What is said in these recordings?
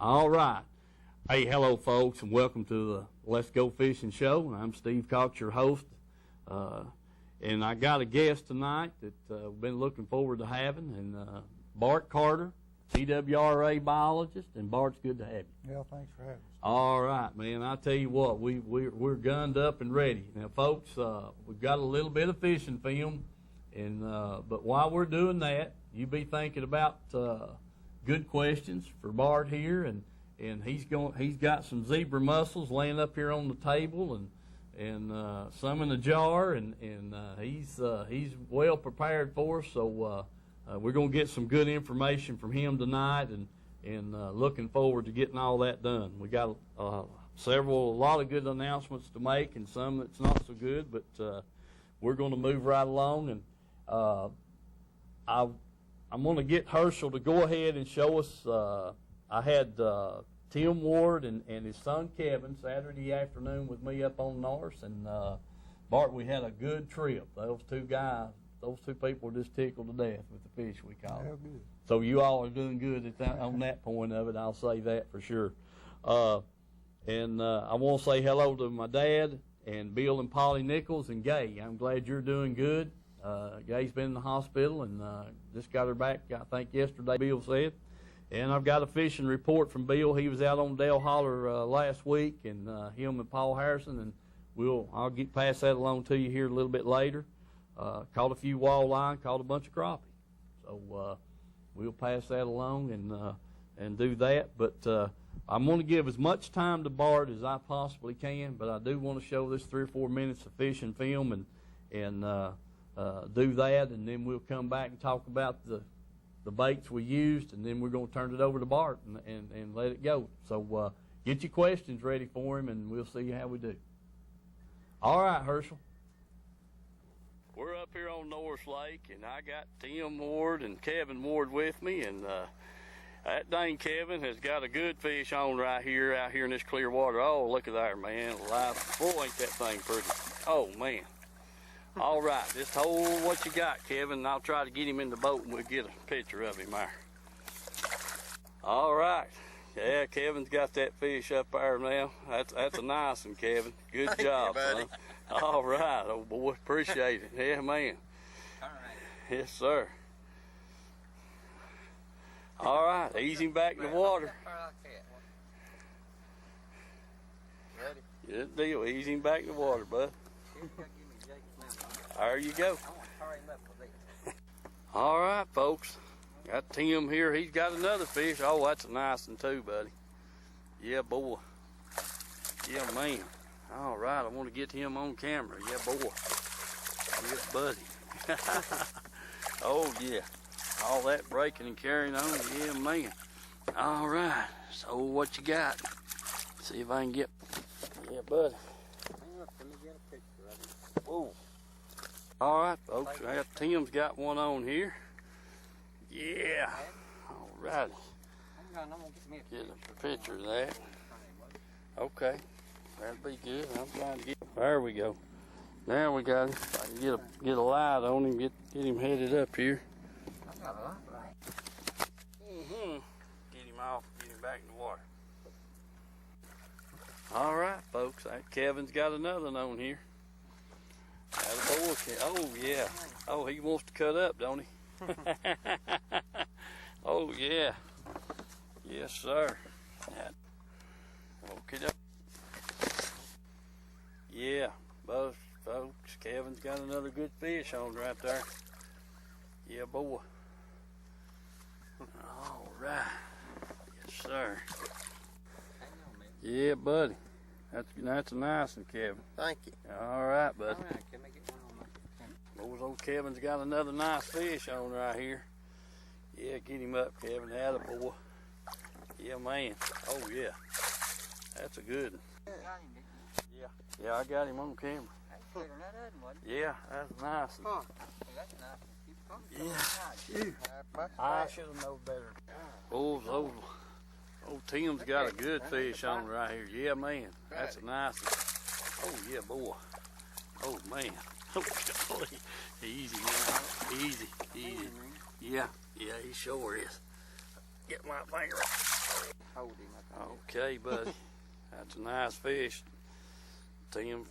All right. Hey, hello, folks, and welcome to the Let's Go Fishing show. I'm Steve Cox, your host, and I got a guest tonight that we've been looking forward to having, and Bart Carter, TWRA biologist, and Bart's good to have you. Yeah, thanks for having us. All right, man. I tell you what, we're gunned up and ready. Now, folks, we've got a little bit of fishing film, and but while we're doing that, you be thinking about good questions for Bart here, and he's got some zebra mussels laying up here on the table, and some in the jar, and he's well prepared for us. So we're gonna get some good information from him tonight, and looking forward to getting all that done. We got a lot of good announcements to make, and some that's not so good, but we're going to move right along, and I'm going to get Herschel to go ahead and show us. I had Tim Ward and his son Kevin Saturday afternoon with me up on Norris, and Bart, we had a good trip. Those two people were just tickled to death with the fish we caught. Yeah, good. So you all are doing good on that point of it. I'll say that for sure. And I want to say hello to my dad and Bill and Polly Nichols and Gay. I'm glad you're doing good. Gay's been in the hospital and just got her back, I think, yesterday, Bill said. And I've got a fishing report from Bill. He was out on Dale Holler last week, and him and Paul Harrison, and I'll pass that along to you here a little bit later. Caught a few walleye, caught a bunch of crappie. So we'll pass that along and do that. But I'm going to give as much time to Bart as I possibly can, but I do want to show this 3 or 4 minutes of fishing film and do that, and then we'll come back and talk about the baits we used, and then we're going to turn it over to Bart and let it go. So get your questions ready for him, and we'll see how we do. All right, Herschel. We're up here on Norris Lake, and I got Tim Ward and Kevin Ward with me, and that dang Kevin has got a good fish on right here, out here in this clear water. Oh, look at there, man. Live. Boy, ain't that thing pretty. Oh, man. All right, just hold what you got, Kevin, and I'll try to get him in the boat, and we'll get a picture of him there. All right. Yeah, Kevin's got that fish up there now. That's a nice one, Kevin. Good job, buddy. Son. All right, old boy. Appreciate it. Yeah, man. All right. Yes, sir. All right, ease him back in the water. Ready? Good deal. Ease him back in the water, bud. There you go. All right, folks. Got Tim here. He's got another fish. Oh, that's a nice one too, buddy. Yeah, boy. Yeah, man. All right, I want to get him on camera. Yeah, boy. Yeah, buddy. Oh, yeah. All that breaking and carrying on. Yeah, man. All right. So what you got? See if I can get... Yeah, buddy. Let me get a picture of it. Whoa. All right, folks. Tim's got one on here. Yeah. All righty. Get a picture of that. Okay. That'd be good. I'm trying to get... There we go. Now we got him. I can get a light on him, get him headed up here. I got a light right. Get him off, get him back in the water. All right, folks. Kevin's got another one on here. Oh, yeah. Oh, he wants to cut up, don't he? Oh, yeah. Yes, sir. Okay. Yeah, both folks. Kevin's got another good fish on right there. Yeah, boy. All right. Yes, sir. Yeah, buddy. That's a nice one, Kevin. Thank you. All right, bud. All right, can I get one on my camera? Old Kevin's got another nice fish on right here. Yeah, get him up, Kevin. Attaboy. Yeah, man. Oh, yeah. That's a good one. Yeah, I got him on camera. That's better than that other one. Yeah, that's a nice one. Huh. Well, that's nice. Keep coming. Yeah. Shoot. I should have known better. Old Tim's got a good fish on right here. Yeah, man. That's a nice one. Oh, yeah, boy. Oh, man. Oh, golly. Easy, man. Easy. Yeah, he sure is. Get my finger out. hold him. Okay, buddy. That's a nice fish. Tim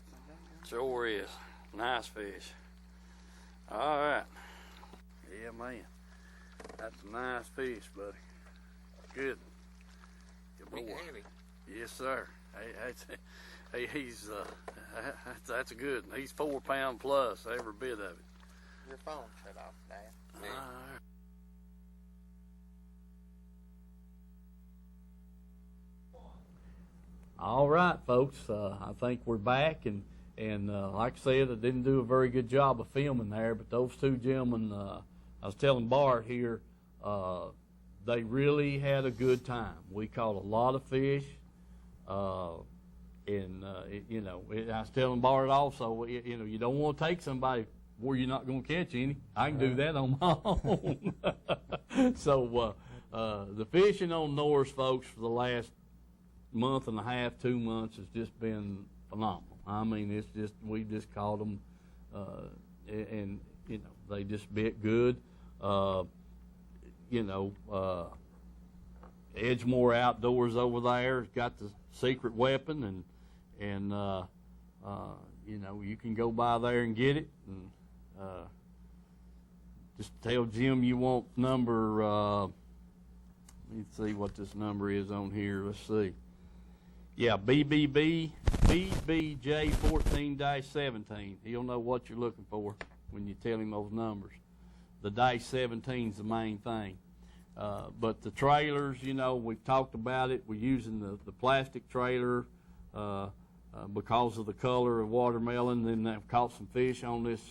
sure is. Nice fish. All right. Yeah, man. That's a nice fish, buddy. Good. Good boy. Heavy. Yes, sir. That's a good one. He's 4 pound plus, every bit of it. Your phone shut off, Dad. All right, folks. I think we're back, and like I said, I didn't do a very good job of filming there, but those two gentlemen, I was telling Bart here, they really had a good time. We caught a lot of fish, and I was telling Bart also, you don't want to take somebody where you're not going to catch any. I can do that on my own. So the fishing on Norris, folks, for the last month and a half, 2 months has just been phenomenal. I mean, it's just, we just caught them, and they just bit good. Edgemore Outdoors over there has got the secret weapon, and you can go by there and get it, and just tell Jim you want number. Let me see what this number is on here. Let's see. Yeah, BBJ 14-17. He'll know what you're looking for when you tell him those numbers. The dash 17 is the main thing. But the trailers, we've talked about it. We're using the plastic trailer because of the color of watermelon. Then I've caught some fish on this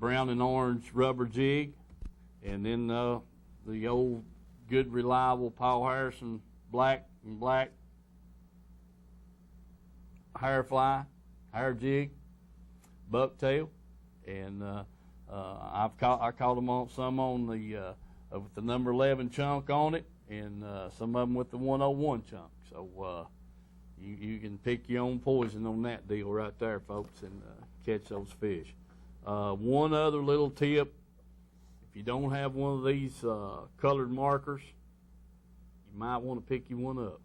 brown and orange rubber jig. And then the old good reliable Paul Harrison black and black hair jig, bucktail, and I caught them on some on the with the number 11 chunk on it, and some of them with the 101 chunk. So you can pick your own poison on that deal right there, folks, and catch those fish. One other little tip: if you don't have one of these colored markers, you might want to pick you one up.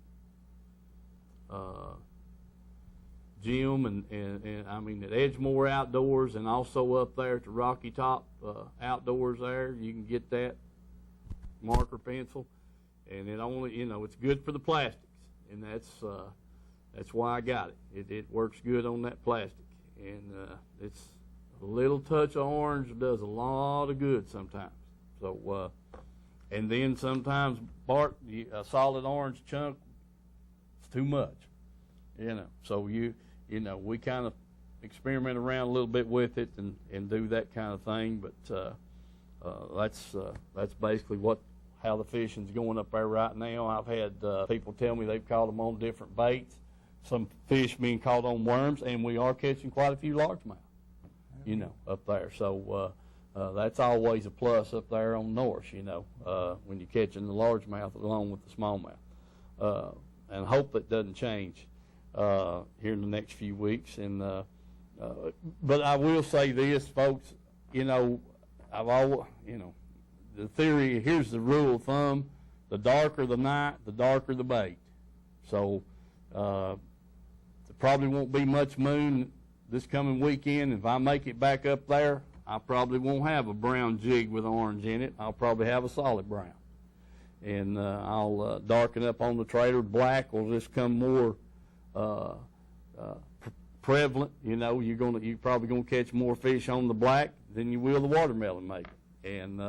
Jim and I mean at Edgemore Outdoors, and also up there at the Rocky Top Outdoors there, you can get that marker pencil, and it only it's good for the plastics, and that's why I got it. It works good on that plastic, and it's a little touch of orange does a lot of good sometimes. So and then sometimes Bart, a solid orange chunk, it's too much, so we kind of experiment around a little bit with it and do that kind of thing, but that's basically how the fishing's going up there right now. I've had people tell me they've caught them on different baits, some fish being caught on worms, and we are catching quite a few largemouth, up there. So that's always a plus up there on Norris, when you're catching the largemouth along with the smallmouth. And hope it doesn't change here in the next few weeks. And but I will say this, folks. I've always, the theory. Here's the rule of thumb: the darker the night, the darker the bait. So there probably won't be much moon this coming weekend. If I make it back up there, I probably won't have a brown jig with orange in it. I'll probably have a solid brown, and I'll darken up on the trailer. Black will just come more prevalent. You're probably gonna catch more fish on the black than you will the watermelon, maybe. And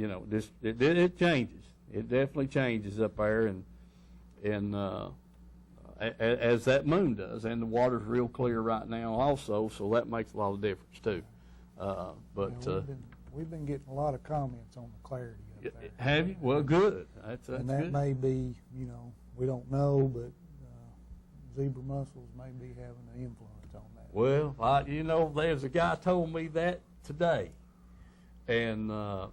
it changes. It definitely changes up there, and as that moon does, and the water's real clear right now also, so that makes a lot of difference too. We've been getting a lot of comments on the clarity up there. Have you? Well, good. That's and that good. may be, we don't know, but zebra mussels may be having an influence on that. Well, there's a guy told me that today, and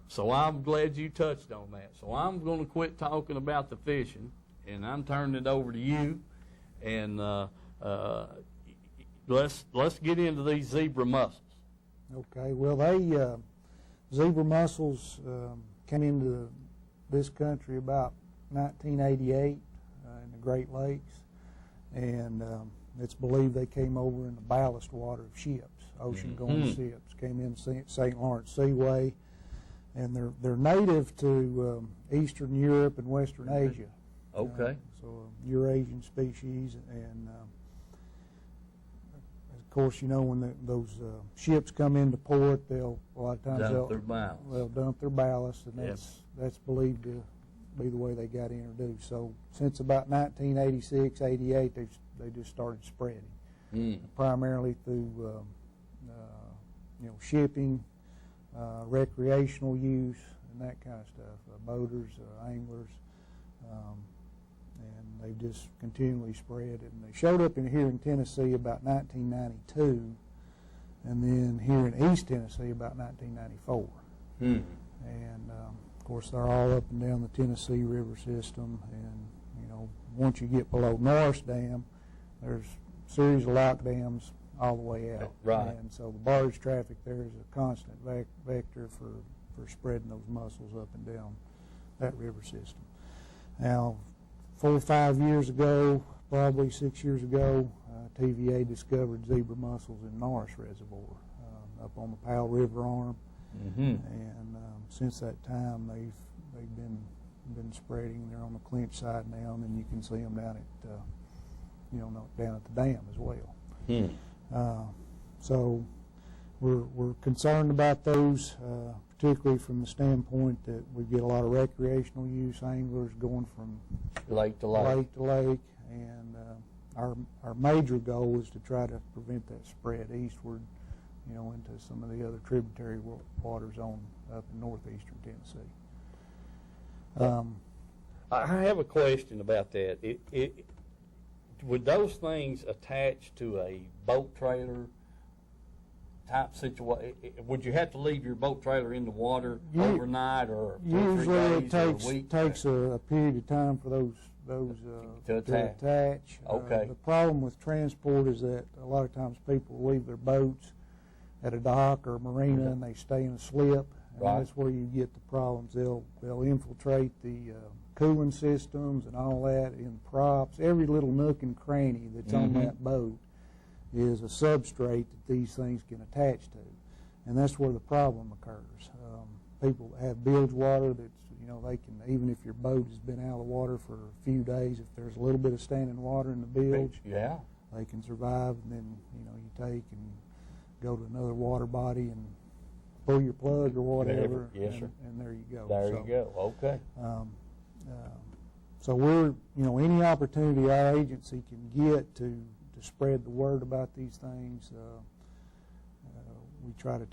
so I'm glad you touched on that. So I'm going to quit talking about the fishing, and I'm turning it over to you, and let's get into these zebra mussels. Okay. Well, zebra mussels came into this country about 1988 in the Great Lakes, and it's believed they came over in the ballast water of ships, ocean-going ships, came in St. Lawrence Seaway, and they're native to Eastern Europe and Western Asia. Okay. So a Eurasian species, and of course, you know, when those ships come into port, a lot of times they'll dump their ballast, and that's believed to be the way they got introduced. So since about 1986, 88, they just started spreading, primarily through shipping, recreational use, and that kind of stuff, boaters, anglers, and they've just continually spread. And they showed up here in Tennessee about 1992, and then here in East Tennessee about 1994. And of course, they're all up and down the Tennessee River system. And once you get below Norris Dam, there's a series of lock dams all the way out. Right. And so the barge traffic there is a constant vector for spreading those mussels up and down that river system. Now, 4 or 5 years ago, probably 6 years ago, TVA discovered zebra mussels in Norris Reservoir up on the Powell River arm, and since that time they've been spreading. They're on the Clinch side now, and then you can see them down at down at the dam as well. So we're concerned about those, particularly from the standpoint that we get a lot of recreational use, anglers going from lake to lake, and our major goal is to try to prevent that spread eastward, into some of the other tributary waters up in northeastern Tennessee. I have a question about that. Would those things attach to a boat trailer type situation? Would you have to leave your boat trailer in the water overnight, or 2 or 3 days, or a week? Takes a period of time for those to attach. Okay. The problem with transport is that a lot of times people leave their boats at a dock or a marina, and they stay in a slip, and that's where you get the problems. They'll infiltrate the cooling systems and all that in props. Every little nook and cranny that's on that boat is a substrate that these things can attach to, and that's where the problem occurs. People that have bilge water that's, they can, even if your boat has been out of the water for a few days, if there's a little bit of standing water in the bilge, they can survive, and then you take and go to another water body and pull your plug or whatever, and there you go. You go. Okay. So we're, any opportunity our agency can get to spread the word about these things, we try to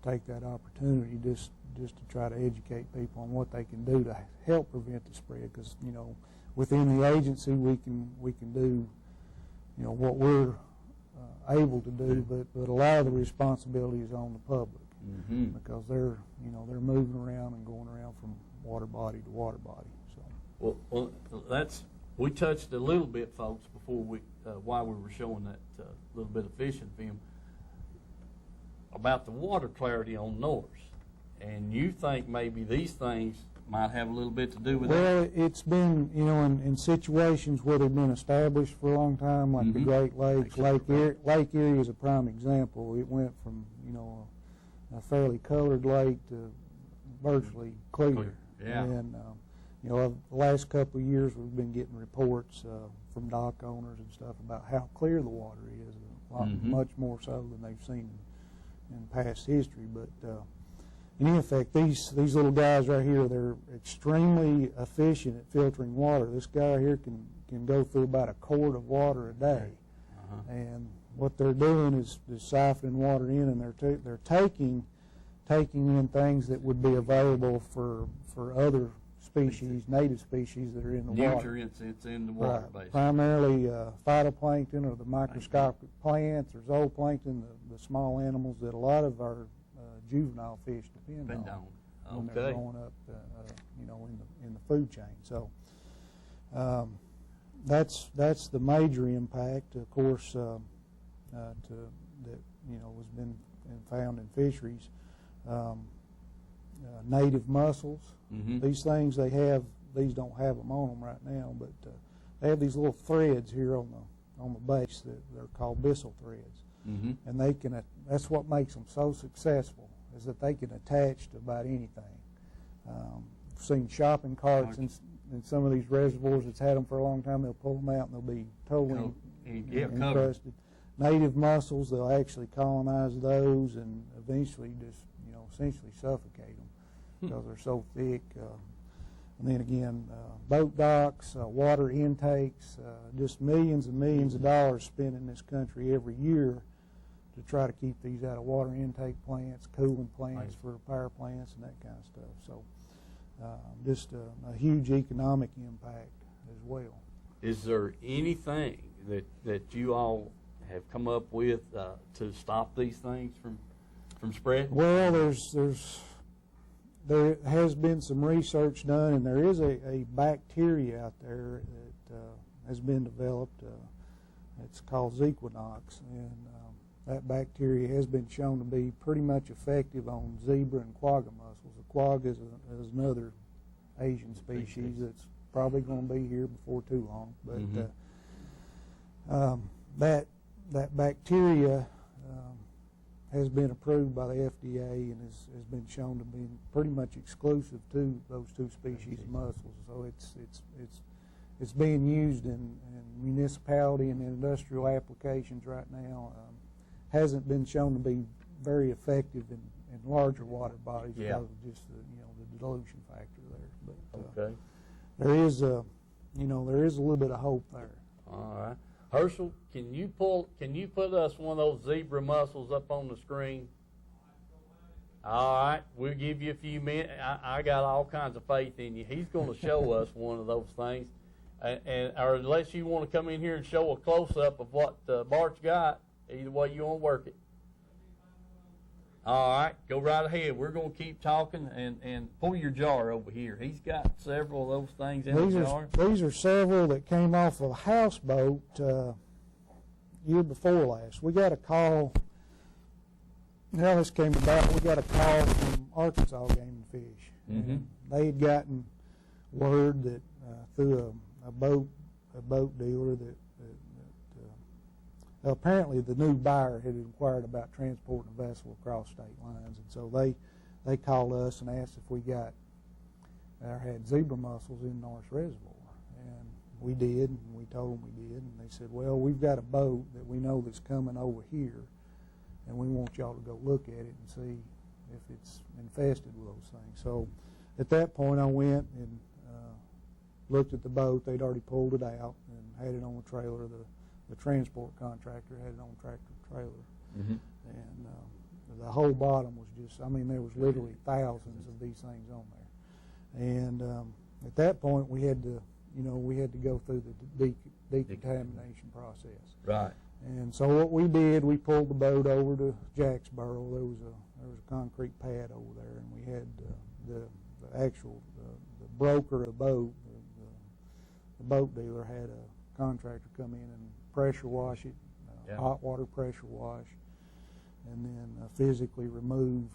take that opportunity just to try to educate people on what they can do to help prevent the spread. Because within the agency we can do what we're able to do, but a lot of the responsibility is on the public, because they're moving around and going around from water body to water body. So well we touched a little bit, folks, before while we were showing that little bit of fishing film about the water clarity on Norris, and you think maybe these things might have a little bit to do with that? Well, it's been, in situations where they've been established for a long time, like the Great Lakes. Lake Erie is a prime example. It went from, a fairly colored lake to virtually clear. Yeah. And, the last couple of years we've been getting reports from dock owners and stuff about how clear the water is, much more so than they've seen in past history. But in any effect, these little guys right here, they're extremely efficient at filtering water. This guy here can go through about a quart of water a day, and what they're doing is siphoning water in, and they're taking in things that would be available for other species, native species that are in the water. Nutrients it's in the water, basically. Primarily phytoplankton, or the microscopic plants, or zooplankton, the small animals that a lot of our juvenile fish depend on when they're growing up, in the food chain. So that's the major impact, of course, that has been found in fisheries. native mussels. Mm-hmm. These things these don't have them on them right now, but they have these little threads here on the base that they're called bissel threads. Mm-hmm. And they can, that's what makes them so successful, is that they can attach to about anything. I've seen shopping carts in some of these reservoirs that's had them for a long time. They'll pull them out and they'll be totally encrusted. Native mussels, they'll actually colonize those and eventually just, essentially suffocate them because they're so thick. And then again, boat docks, water intakes, just millions and millions of dollars spent in this country every year to try to keep these out of water intake plants, cooling plants for power plants and that kind of stuff. So just a huge economic impact as well. Is there anything that you all have come up with to stop these things from spreading? Well, there has been some research done, and there is a bacteria out there that has been developed. It's called Zequinox, and that bacteria has been shown to be pretty much effective on zebra and quagga mussels. The quagga is another Asian species that's probably going to be here before too long. But that bacteria has been approved by the FDA and has been shown to be pretty much exclusive to those two species of mussels. So it's being used in municipality and industrial applications right now. Hasn't been shown to be very effective in larger water bodies because of just the dilution factor there. But there is a little bit of hope there. All right. Herschel, can you put us one of those zebra mussels up on the screen? All right, we'll give you a few minutes. I got all kinds of faith in you. He's going to show us one of those things, or unless you want to come in here and show a close up of what Bart's got. Either way you want to work it. All right, go right ahead. We're going to keep talking and pull your jar over here. He's got several of those things in the jar. These are several that came off of a houseboat year before last. We got a call. How this came about, we got a call from Arkansas Game and Fish. Mm-hmm. They had gotten word that through a boat dealer that apparently the new buyer had inquired about transporting a vessel across state lines, and so they called us and asked if we had zebra mussels in Norris Reservoir, and we did, and we told them we did, and they said, well, we've got a boat that we know that's coming over here, and we want y'all to go look at it and see if it's infested with those things. So at that point I went and looked at the boat. They'd already pulled it out and had it on the trailer. The transport contractor had it on a tractor trailer. Mm-hmm. And the whole bottom was just, there was literally thousands of these things on there. And at that point we had to go through the decontamination process. Right. And so what we did, we pulled the boat over to Jacksboro. There was a concrete pad over there, and we had the actual the broker of the boat, the boat dealer had a contractor come in and pressure wash it, hot water pressure wash, and then physically remove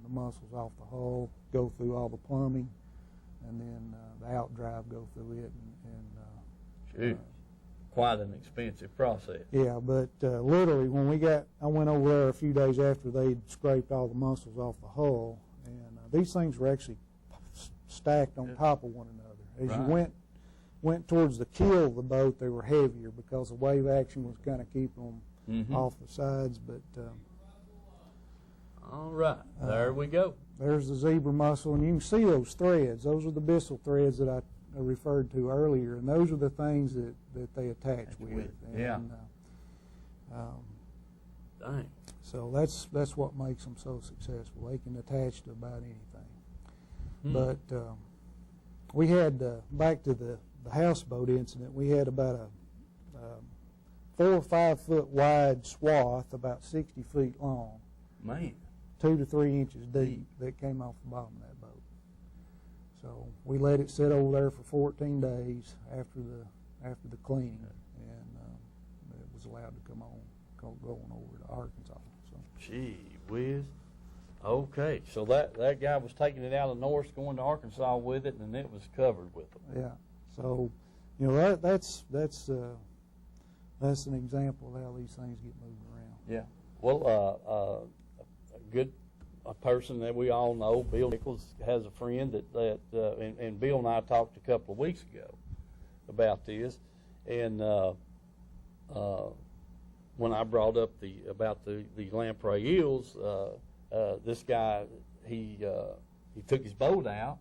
the mussels off the hull, go through all the plumbing, and then the out drive, go through it, and quite an expensive process. Yeah, but literally when I went over there a few days after they'd scraped all the mussels off the hull, and these things were actually stacked on top of one another. As you went towards the keel of the boat, they were heavier because the wave action was kind of keeping them off the sides. But all right, there we go. There's the zebra mussel, and you can see those threads. Those are the bissel threads that I referred to earlier, and those are the things that they attach with. And, dang. So that's what makes them so successful. They can attach to about anything. But we had, back to the houseboat incident, we had about a 4 or 5 foot wide swath, about 60 feet long, 2 to 3 inches deep, that came off the bottom of that boat. So we let it sit over there for 14 days after the cleaning, and it was allowed to go on over to Arkansas. So. Gee whiz. Okay, so that guy was taking it out of North, going to Arkansas with it, and it was covered with them. Yeah. So, you know, that's an example of how these things get moved around. Yeah. Well, a person that we all know, Bill Nichols, has a friend and Bill and I talked a couple of weeks ago about this, and when I brought up about the lamprey eels, this guy he took his boat out,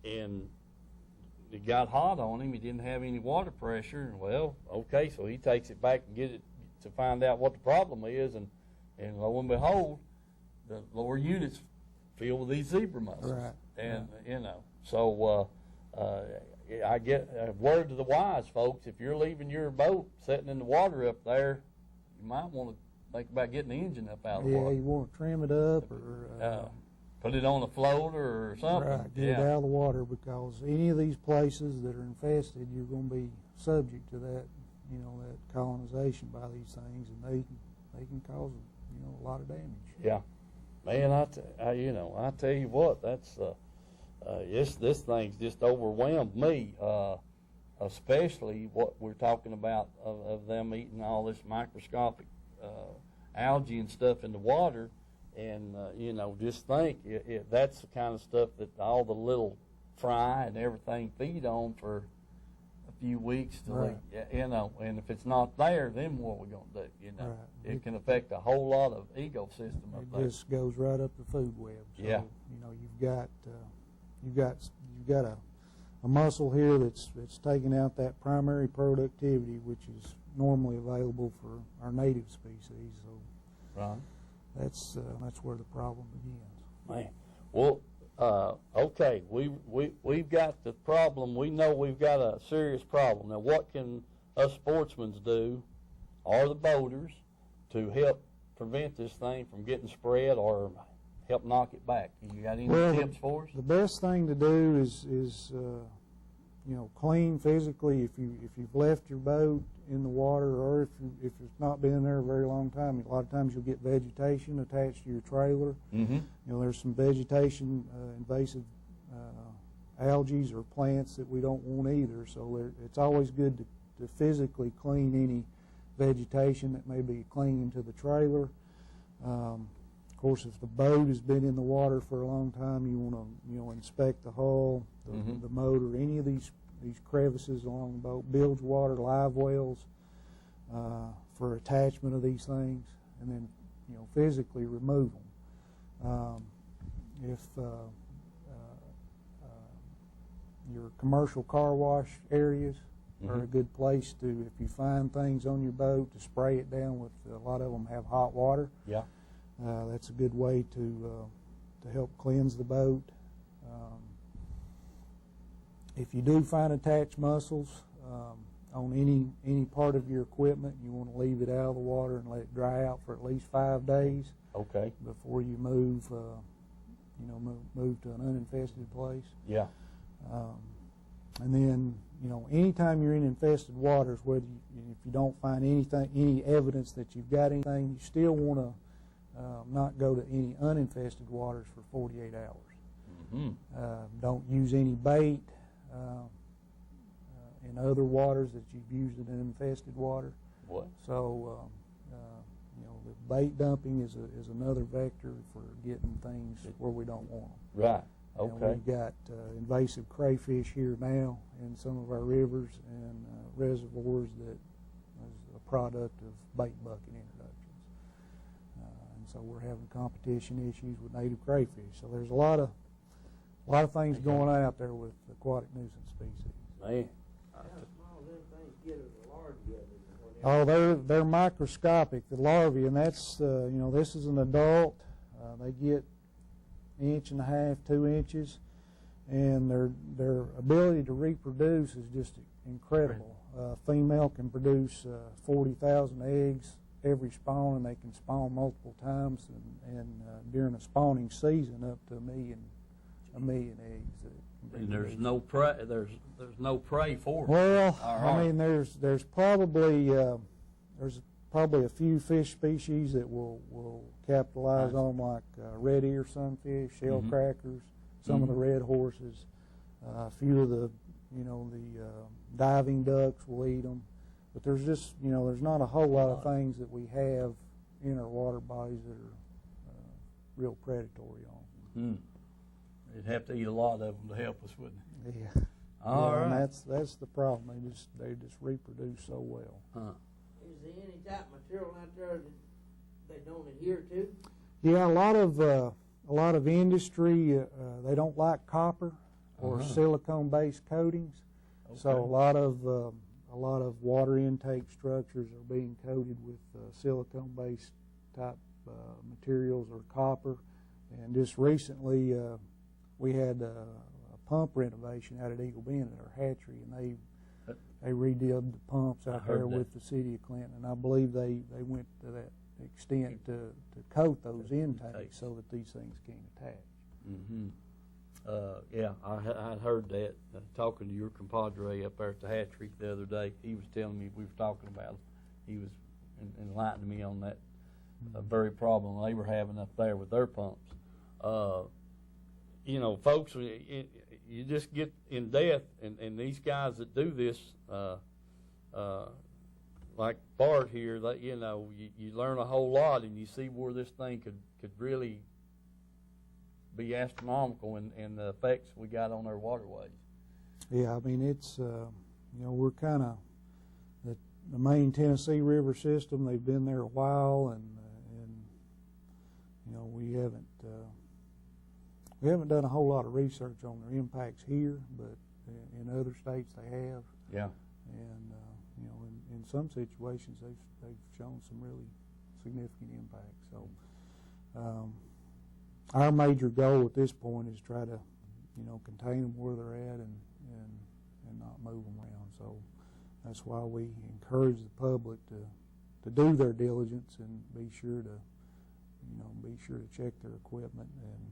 and it got hot on him. He didn't have any water pressure, and well, okay, so he takes it back and get it to find out what the problem is, and lo and behold, the lower units filled with these zebra mussels. Right. And you know, so I get a word to the wise, folks. If you're leaving your boat sitting in the water up there, you might want to think about getting the engine up out of the water. Yeah, you want to trim it up or put it on a floater or something. Right, get it out of the water, because any of these places that are infested, you're going to be subject to that, you know, that colonization by these things, and they can cause, you know, a lot of damage. Yeah, man, I tell you what, that's this thing's just overwhelmed me, especially what we're talking about of them eating all this microscopic algae and stuff in the water. And, you know, just think, that's the kind of stuff that all the little fry and everything feed on for a few weeks. Right. You know, and if it's not there, then what are we going to do? You know, Right. it can affect a whole lot of ecosystem up there. It just goes right up the food web. So, Yeah. you know, you've got a mussel here that's taking out that primary productivity, which is normally available for our native species. So, Right. that's where the problem begins. Man, well, okay, we've got the problem. We know we've got a serious problem. Now, what can us sportsmen do, or the boaters, to help prevent this thing from getting spread or help knock it back? You got any tips for us? The best thing to do is you know, clean physically. If you've left your boat in the water, or if it's not been there a very long time, a lot of times you'll get vegetation attached to your trailer. Mm-hmm. You know, there's some vegetation, invasive algae or plants that we don't want either. So it's always good to physically clean any vegetation that may be clinging to the trailer. Of course, if the boat has been in the water for a long time, you want to inspect the hull, the motor, any of these crevices along the boat, bilge water, live wells, for attachment of these things, and then physically remove them. If your commercial car wash areas are a good place to, if you find things on your boat, to spray it down with. A lot of them have hot water. Yeah. That's a good way to help cleanse the boat. If you do find attached mussels on any part of your equipment, you want to leave it out of the water and let it dry out for at least 5 days. Okay. Before you move, move to an uninfested place. Yeah. And then, anytime you're in infested waters, if you don't find any evidence that you've got anything, you still want to not go to any uninfested waters for 48 hours. Mm-hmm. Don't use any bait in other waters that you've used in infested water. What? So, the bait dumping is another vector for getting things where we don't want them. Right. Okay. We've got invasive crayfish here now in some of our rivers and reservoirs that is a product of bait bucket introductions. And so we're having competition issues with native crayfish. So there's a lot of things going on out there with aquatic nuisance species. Man. How small them things get as a larvae of it? Oh, they're microscopic, the larvae, and that's this is an adult. They get 1.5 inches, 2 inches, and their ability to reproduce is just incredible. Female can produce 40,000 eggs every spawn, and they can spawn multiple times, and during a spawning season, up to a million eggs. And there's no prey. There's no prey for them. Well, I mean, there's probably probably a few fish species that will capitalize on, like red ear sunfish, shell crackers, some of the red horses. A few of the, diving ducks will eat them. But there's just, there's not a whole lot of things that we have in our water bodies that are real predatory on. They'd have to eat a lot of them to help us, wouldn't they? Yeah. All right. And that's the problem. They just reproduce so well. Is there any type of material out there that they don't adhere to? Yeah, a lot of industry they don't like copper or silicone-based coatings. Okay. So a lot of water intake structures are being coated with silicone-based type materials or copper. And just recently, we had a pump renovation out at Eagle Bend at our hatchery, and they redid the pumps out there with the city of Clinton. And I believe they went to that extent to coat those intakes so that these things can't attach. Yeah, I heard that. Talking to your compadre up there at the hatchery the other day, he was telling me, we were talking about it. He was enlightening me on that very problem they were having up there with their pumps. Folks, you just get in depth, and these guys that do this, like Bart here, that you learn a whole lot, and you see where this thing could really be astronomical in the effects we got on our waterways. Yeah, I mean, it's we're kind of the main Tennessee River system. They've been there a while, and we haven't done a whole lot of research on their impacts here, but in other states they have. Yeah. And in some situations they've shown some really significant impacts. So our major goal at this point is try to contain them where they're at and not move them around. So that's why we encourage the public to do their diligence and be sure to check their equipment and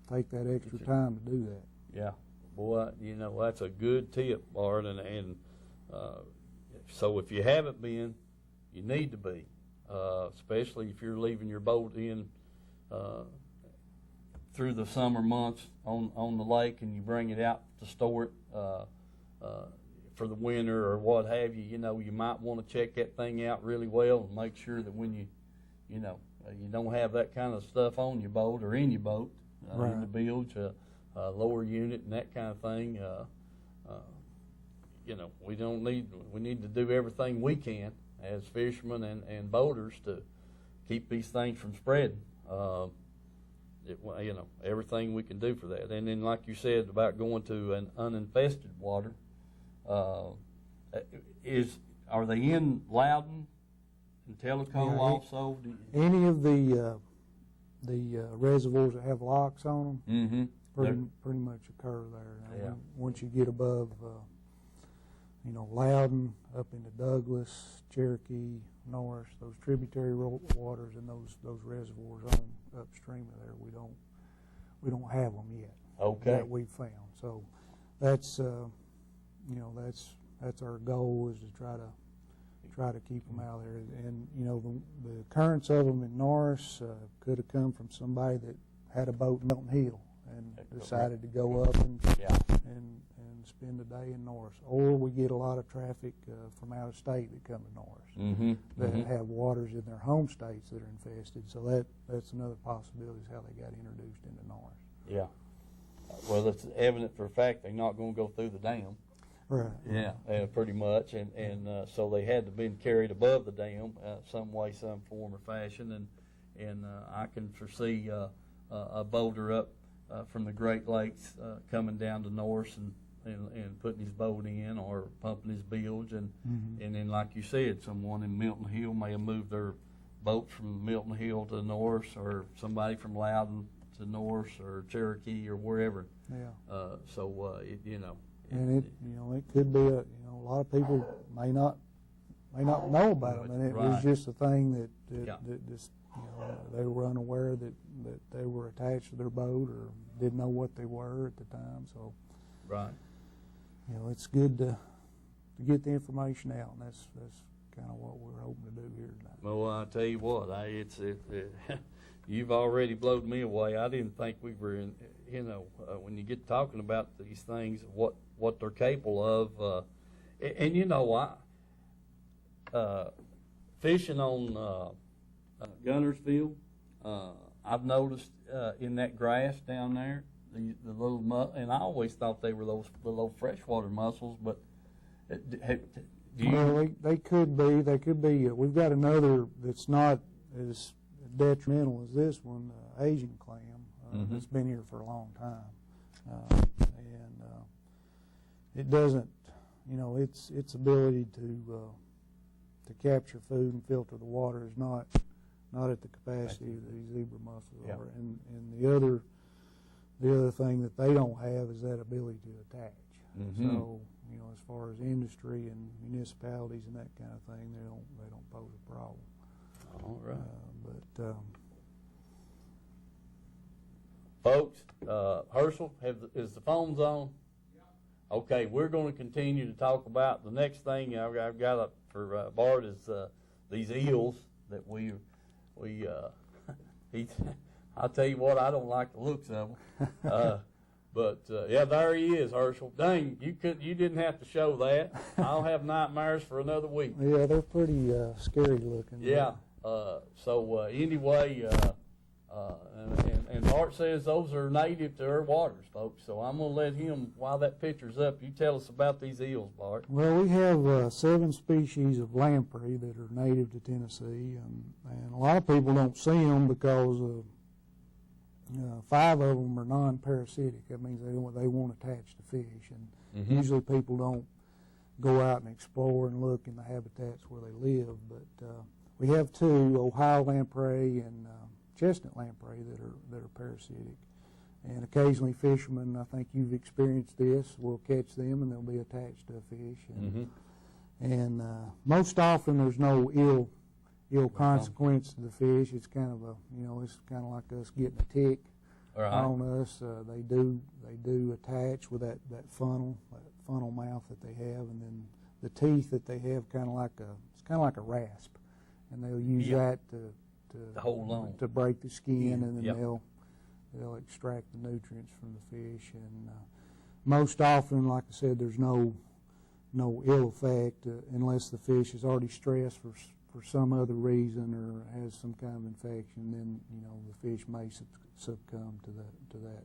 take that extra time to do that. Yeah, boy, that's a good tip, Bart, and so if you haven't been, you need to be, especially if you're leaving your boat in through the summer months on the lake, and you bring it out to store it for the winter or what have you. You might want to check that thing out really well and make sure that when you don't have that kind of stuff on your boat or in your boat, right. in the bilge, lower unit, and that kind of thing. We need to do everything we can as fishermen and boaters to keep these things from spreading. Everything we can do for that. And then, like you said about going to an uninfested water, are they in Loudon and Tellico also? Any of the reservoirs that have locks on them, pretty much occur there. Yeah. Once you get above, Loudon, up into Douglas, Cherokee, Norris, those tributary waters and those reservoirs on upstream of there, we don't have them yet. Okay. That we've found. So that's that's our goal, is to try to keep them out there. And the occurrence of them in Norris could have come from somebody that had a boat in Milton Hill and decided to go up and spend a day in Norris. Or we get a lot of traffic from out of state that come to Norris that have waters in their home states that are infested. So that's another possibility, is how they got introduced into Norris. Yeah. Well, it's evident for a fact they're not going to go through the dam. Right. Yeah, pretty much, and so they had to be carried above the dam some way, some form or fashion, and I can foresee a boater up from the Great Lakes coming down to Norris and putting his boat in or pumping his bilge, and then, like you said, someone in Milton Hill may have moved their boat from Milton Hill to Norris, or somebody from Loudon to Norris or Cherokee or wherever. Yeah. And it could be a lot of people may not know about them, and it was just a thing that just they were unaware that they were attached to their boat or didn't know what they were at the time. So right. It's good get the information out, and that's kind of what we're hoping to do here tonight. Well, I tell you what, you've already blown me away. I didn't think we were in, when you get talking about these things, what they're capable of, and fishing on Gunnersville, I've noticed in that grass down there, the little and I always thought they were those little freshwater mussels, but do you? Well, they could be. They could be. We've got another that's not as detrimental as this one, Asian clam, that's been here for a long time, and it doesn't, its ability to capture food and filter the water is not at the capacity that these zebra mussels are. And the other thing that they don't have is that ability to attach. So, as far as industry and municipalities and that kind of thing, they don't pose a problem. All right. But folks, Herschel, is the phones on? Yeah. Okay, we're going to continue to talk about the next thing I've got up for Bart is these eels that we I'll tell you what, I don't like the looks of them. But yeah, there he is, Herschel. Dang, you didn't have to show that. I'll have nightmares for another week. Yeah, they're pretty scary looking. Yeah. Anyway, and Bart says those are native to our waters, folks. So I'm going to let him, while that picture's up, you tell us about these eels, Bart. Well, we have 7 species of lamprey that are native to Tennessee, and a lot of people don't see them because 5 of them are non-parasitic. That means they won't attach to fish, and usually people don't go out and explore and look in the habitats where they live. But we have 2, Ohio lamprey and chestnut lamprey that are parasitic, and occasionally fishermen, I think you've experienced this, will catch them and they'll be attached to a fish, and most often there's no ill consequence to the fish. It's kind of it's kind of like us getting a tick on us. They do attach with that funnel mouth that they have, and then the teeth that they have it's kind of like a rasp, and they'll use that to hold on, to break the skin, and then they'll extract the nutrients from the fish. And most often, like I said, there's no ill effect unless the fish is already stressed for some other reason or has some kind of infection. Then the fish may succumb to that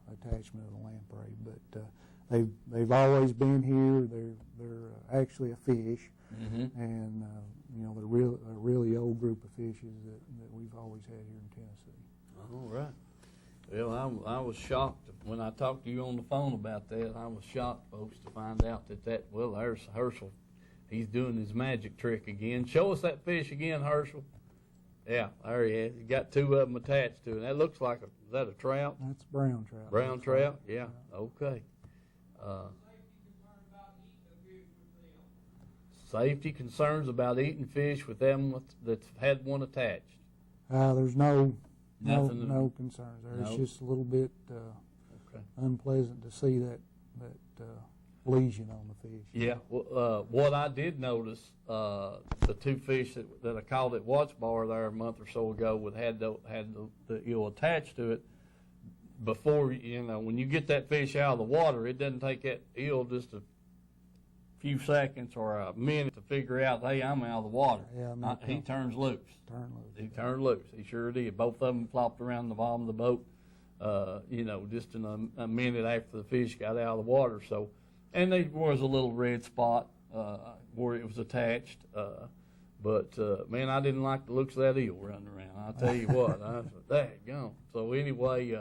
attachment of the lamprey. But they've always been here. They're actually a fish, and they're a really old group of fishes that we've always had here in Tennessee. All right. Well, I was shocked when I talked to you on the phone about that. I was shocked, folks, to find out there's Herschel. He's doing his magic trick again. Show us that fish again, Herschel. Yeah, there he is. He got 2 of them attached to it. That looks like is that a trout? That's a brown trout. Brown trout? Yeah. Okay. Safety concerns about eating fish with them that's had one attached. There's no concerns there. It's just a little bit unpleasant to see that lesion on the fish. Yeah. Well, what I did notice, the 2 fish that I called at Watts Bar there a month or so ago had the eel attached to it. Before when you get that fish out of the water, it doesn't take that eel just a few seconds or a minute to figure out, hey, I'm out of the water. Yeah, he turns loose. He turned loose. He sure did. Both of them flopped around the bottom of the boat, just in a minute after the fish got out of the water. So, and there was a little red spot where it was attached. But man, I didn't like the looks of that eel running around. I'll tell you what, I said, daggone. So anyway,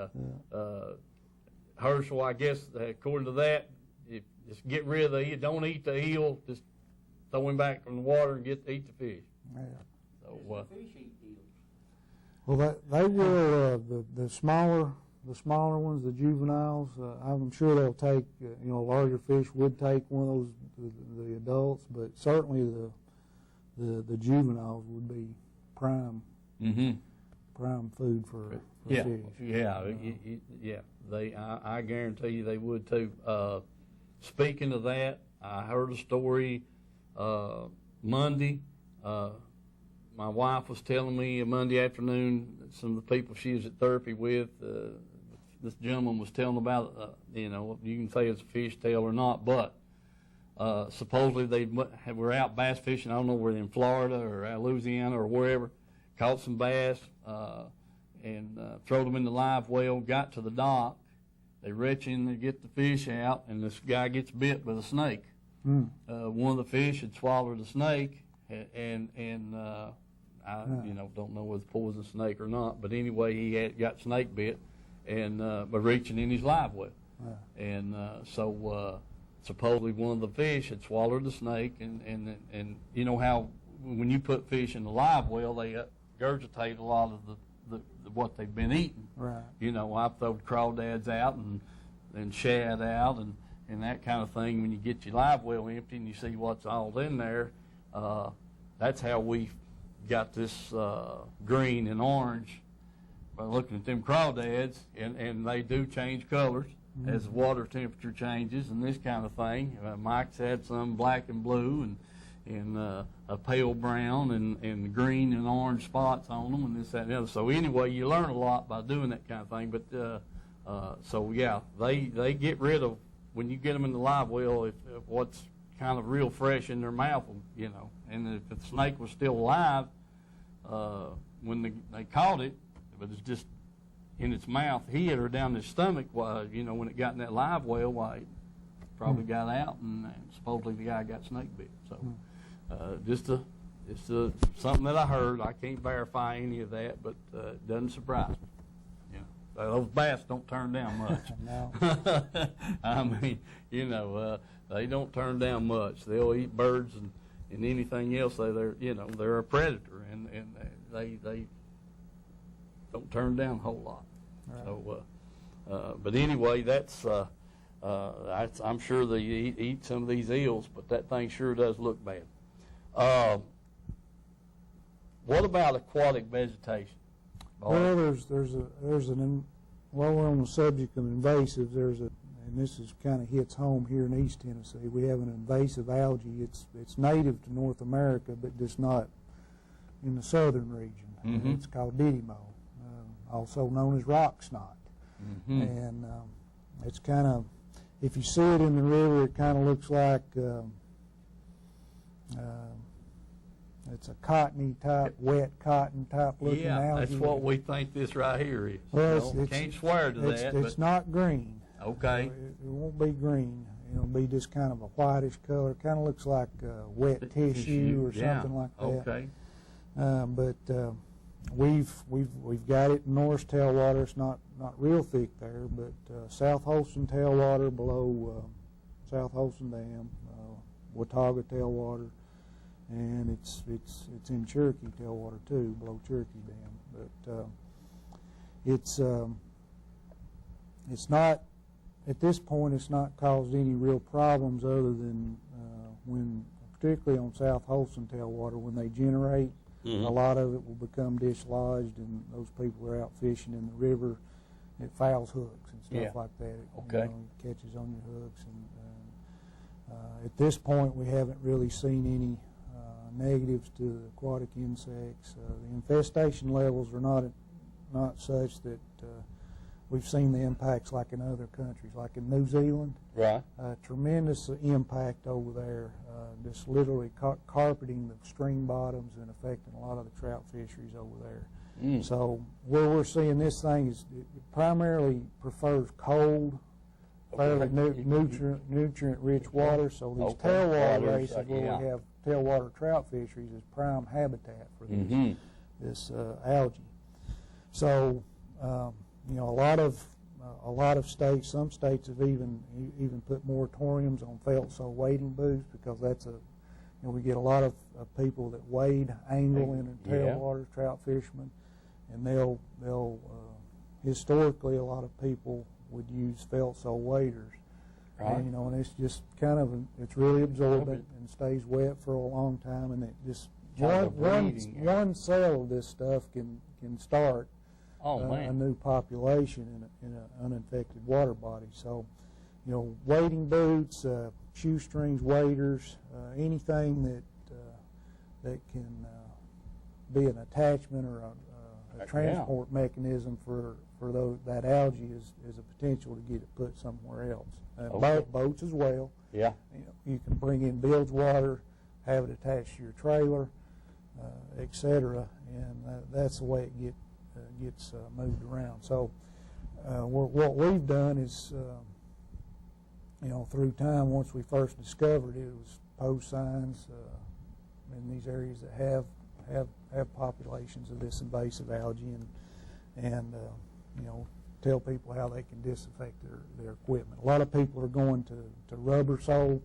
Herschel, I guess according to that, just get rid of the eel. Don't eat the eel. Just throw him back in the water and eat the fish. Yeah. So, fish eat eels. Well, they will. The smaller ones, the juveniles. I'm sure they'll take. Larger fish would take one of those, the adults, but certainly the juveniles would be prime food for fish. Yeah. I guarantee you they would too. Speaking of that, I heard a story Monday. My wife was telling me Monday afternoon, some of the people she was at therapy with, this gentleman was telling about, you know, you can say it's a fishtail or not, but supposedly they were out bass fishing. I don't know where in Florida or Louisiana or wherever, caught some bass and throw them in the live well, got to the dock. They reach in to get the fish out, and this guy gets bit with a snake. One of the fish had swallowed the snake, and I you know, don't know whether it's poison snake or not, but anyway, he had got snake bit, and by reaching in his live well, and so supposedly one of the fish had swallowed the snake, and you know how when you put fish in the live well, they regurgitate a lot of the what they've been eating. Right. You know, I've thrown crawdads out and shad out and that kind of thing. When you get your live well empty and you see what's all in there, that's how we got this green and orange by looking at them crawdads, and they do change colors as the water temperature changes and this kind of thing. Mike's had some black and blue and a pale brown and green and orange spots on them and this, that, and the other. So anyway, you learn a lot by doing that kind of thing. But so yeah, they get rid of, when you get them in the live well, if what's kind of real fresh in their mouth, you know. And if the snake was still alive when they caught it, but it's just in its mouth, he hit her down the stomach. You know, when it got in that live well, it probably got out, and supposedly the guy got snake bit. So just something that I heard. I can't verify any of that, but it doesn't surprise me. Yeah, those bass don't turn down much. No. I mean, you know, they don't turn down much. They'll eat birds and anything else. They're a predator, and they don't turn down a whole lot. Right. So, but anyway, that's I'm sure they eat some of these eels, but that thing sure does look bad. What about aquatic vegetation? Well, while we're on the subject of invasives, and this is kind of hits home here in East Tennessee. We have an invasive algae. It's native to North America, but just not in the southern region. Mm-hmm. It's called didymo, also known as rock snot. Mm-hmm. And it's kind of, if you see it in the river, it kind of looks like it's a cottony type, wet cotton type looking algae. Yeah, that's what we think this right here is. Well, can't swear to that. It's not green. Okay. It won't be green. It'll be just kind of a whitish color. Kind of looks like wet tissue or something like that. Okay. But we've got it in Norris tailwater. It's not real thick there, but South Holston tailwater below South Holston Dam, Watauga tailwater, and it's in Cherokee tailwater too, below Cherokee Dam. But it's not, at this point, it's not caused any real problems other than when, particularly on South Holston tailwater, when they generate, a lot of it will become dislodged, and those people are out fishing in the river. It fouls hooks and stuff like that. It catches on your hooks. And at this point, we haven't really seen any negatives to the aquatic insects. The infestation levels are not such that we've seen the impacts like in other countries, like in New Zealand. Right. Tremendous impact over there, just literally carpeting the stream bottoms and affecting a lot of the trout fisheries over there. So where we're seeing this thing is it primarily prefers cold, fairly nutrient-rich water. So these tailwater races where we have tailwater trout fisheries is prime habitat for this algae. So a lot of states, some states have even put moratoriums on felt sole wading booths, because that's we get a lot of people that wade, angle in the tailwaters, trout fishermen, and they'll historically a lot of people would use felt sole waders. Right. And it's just kind of it's really absorbent and stays wet for a long time, and it just one cell of this stuff can start a new population in an uninfected water body. So wading boots, shoestrings, waders, anything that can be an attachment or a transport mechanism for that algae is a potential to get it put somewhere else. Boats as well. Yeah. You can bring in bilge water, have it attached to your trailer, etc., and that's the way it gets moved around. So what we've done is, through time, once we first discovered it, was post signs in these areas that have populations of this invasive algae, and tell people how they can disinfect their equipment. A lot of people are going to rubber sole,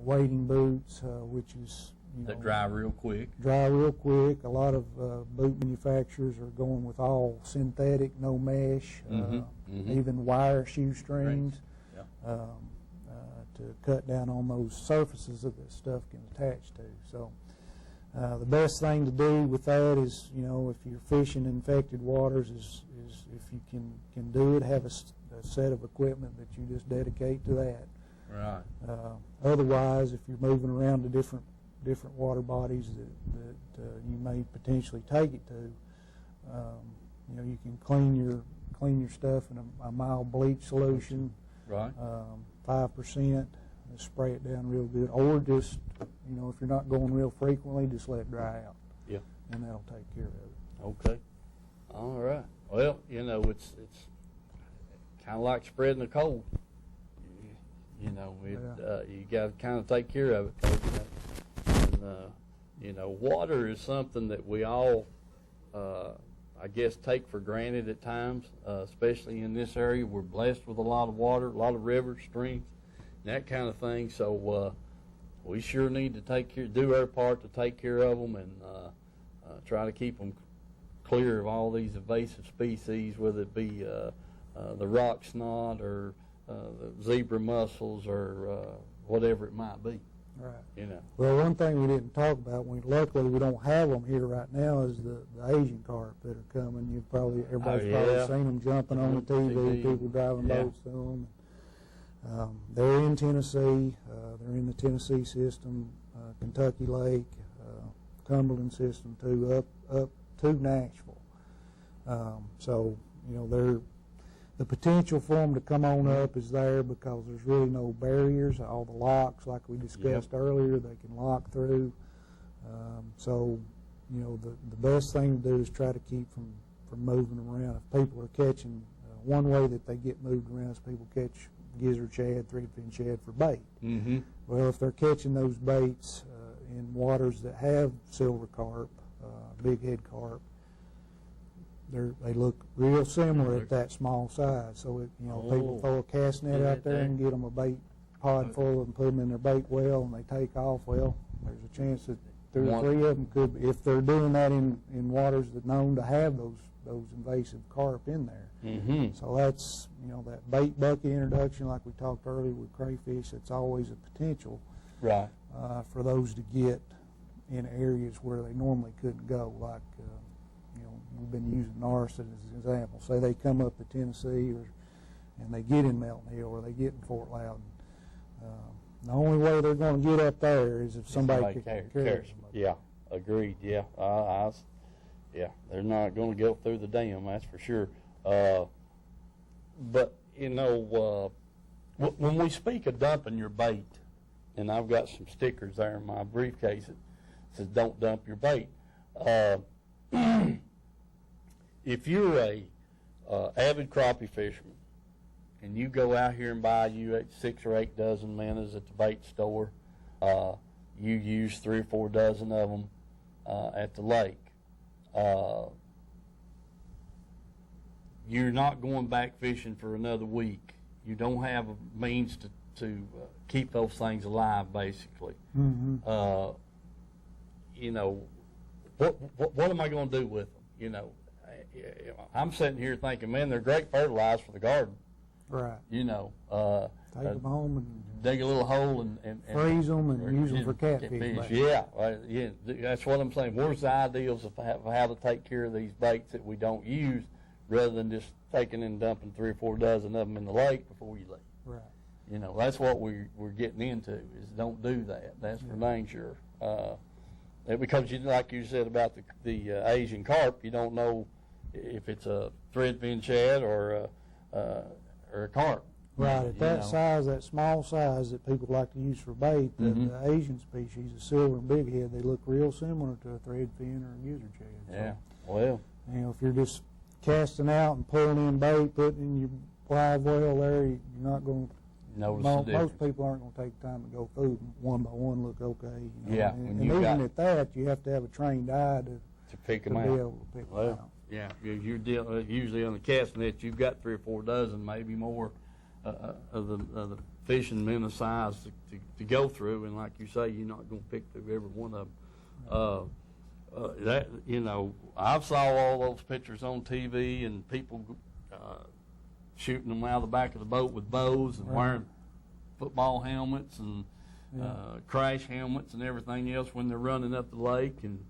wading boots, which is that dry real quick. A lot of boot manufacturers are going with all synthetic, no mesh, even wire shoestrings, to cut down on those surfaces that this stuff can attach to. So the best thing to do with that is, if you're fishing infected waters, is if you can do it, have a set of equipment that you just dedicate to that. Right. Otherwise, if you're moving around to different water bodies that you may potentially take it to, you can clean your stuff in a mild bleach solution, right? 5%, spray it down real good, or just if you're not going real frequently, just let it dry out. Yeah, and that'll take care of it. Okay. All right. Well, it's kind of like spreading a cold. You got to kind of take care of it. And, water is something that we all, I guess, take for granted at times, especially in this area. We're blessed with a lot of water, a lot of rivers, streams, that kind of thing. So we sure need to do our part to take care of them and try to keep them clear of all these invasive species, whether it be the rock snot or the zebra mussels or whatever it might be. Right. Well, one thing we didn't talk about, luckily we don't have them here right now, is the Asian carp that are coming. Everybody's probably seen them jumping on the TV, people driving boats through them. They're in Tennessee. They're in the Tennessee system, Kentucky Lake, Cumberland system too, up to Nashville. So the potential for them to come on up is there because there's really no barriers. All the locks, like we discussed earlier, they can lock through. So the best thing to do is try to keep from moving them around. If people are catching, one way that they get moved around is people catch gizzard shad, threadfin shad for bait. Mm-hmm. Well, if they're catching those baits in waters that have silver carp, big head carp, they look real similar at that small size. So people throw a cast net out there and get them a bait pod full and put them in their bait well, and they take off. Well, there's a chance that 2 or 3 of them could, if they're doing that in waters that known to have those invasive carp in there. Mm-hmm. So that's that bait bucket introduction, like we talked earlier with crayfish. It's always a potential, right, for those to get in areas where they normally couldn't go. Like we've been using Norris as an example. Say they come up to Tennessee, and they get in Melton Hill, or they get in Fort Loudon. The only way they're going to get up there is if somebody carries them. Yeah, agreed. Yeah, they're not going to go through the dam, that's for sure. But when we speak of dumping your bait, and I've got some stickers there in my briefcase that says "Don't dump your bait." If you're a avid crappie fisherman and you go out here and buy you 6 or 8 dozen minnows at the bait store, you use 3 or 4 dozen of them at the lake, you're not going back fishing for another week. You don't have a means to keep those things alive, basically. Mm-hmm. What am I going to do with them? I'm sitting here thinking, man, they're great fertilizer for the garden. Right. Take them home and dig a little hole and freeze them and use them for catfish. Yeah, that's what I'm saying. Where's the ideals of how to take care of these baits that we don't use rather than just taking and dumping 3 or 4 dozen of them in the lake before you leave. Right. You know, that's what we're getting into, is don't do that. That's for dang sure. Because like you said about the Asian carp, you don't know if it's a threadfin shad or a carp. Right, at that size, that small size that people like to use for bait, the Asian species, the silver and bighead, they look real similar to a threadfin or a gizzard shad. Yeah, well. You know, if you're just casting out and pulling in bait, putting in your live well there, you're not going to Notice the difference. Most people aren't going to take time to go through them one by one, look okay. You know? Yeah, and even at that, you have to have a trained eye to pick them be out. able to pick them out. Yeah, you're usually on the cast net, you've got 3 or 4 dozen, maybe more, of the fishing men of size to go through, and like you say, you're not going to pick through every one of them. That, you know, I've saw all those pictures on TV and people shooting them out of the back of the boat with bows and wearing football helmets and crash helmets and everything else when they're running up the lake, and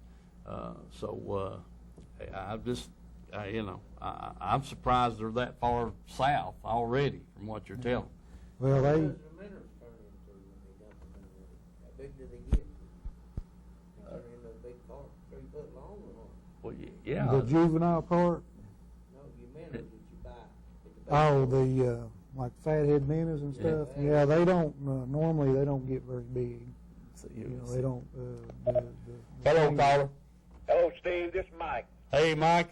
I'm surprised they're that far south already from what you're telling. Well, What does the minnows turn into when they dump them in the river? How big do they get? They turn into a big carp, 3 foot long or what? Well, yeah. the juvenile part. No, you minnows that you buy. Oh, the like fathead minnows and stuff. Yeah, they don't normally. They don't get very big. You know, they don't. Hello, caller. Hello, Steve. This is Mike. Hey, Mike.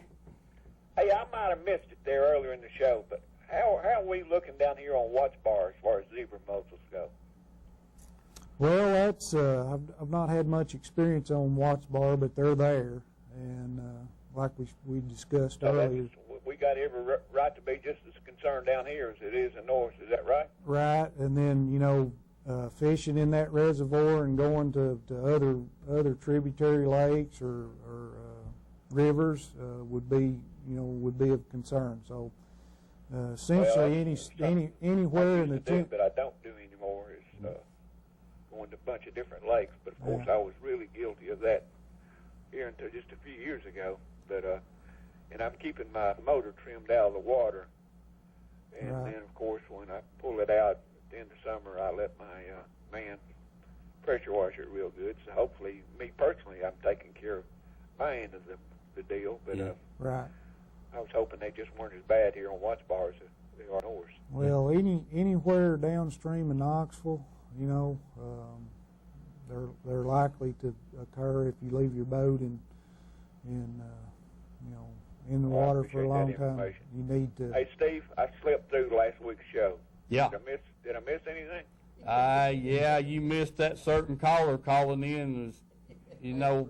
Hey, I might have missed it there earlier in the show, but how are we looking down here on watch bar as far as zebra mussels go? Well, that's I've not had much experience on watch bar, but they're there, and like we discussed earlier. We got every right to be just as concerned down here as it is in north. Is that right? Right, and then, you know, fishing in that reservoir and going to other tributary lakes or rivers would be of concern. So essentially, anywhere in the that I don't do anymore is going to a bunch of different lakes. But of course, I was really guilty of that here until just a few years ago. But and I'm keeping my motor trimmed out of the water. And then, of course, when I pull it out at the end of summer, I let my man pressure wash it real good. So hopefully, me personally, I'm taking care of my end of the deal. But I was hoping they just weren't as bad here on watch bars as they are north. Well, anywhere downstream in Knoxville, you know, they're likely to occur if you leave your boat in the water for a long time. You need to. Hey, Steve, I slipped through last week's show. Yeah. Did I miss anything? Yeah, you missed that certain caller calling in. Was, you know,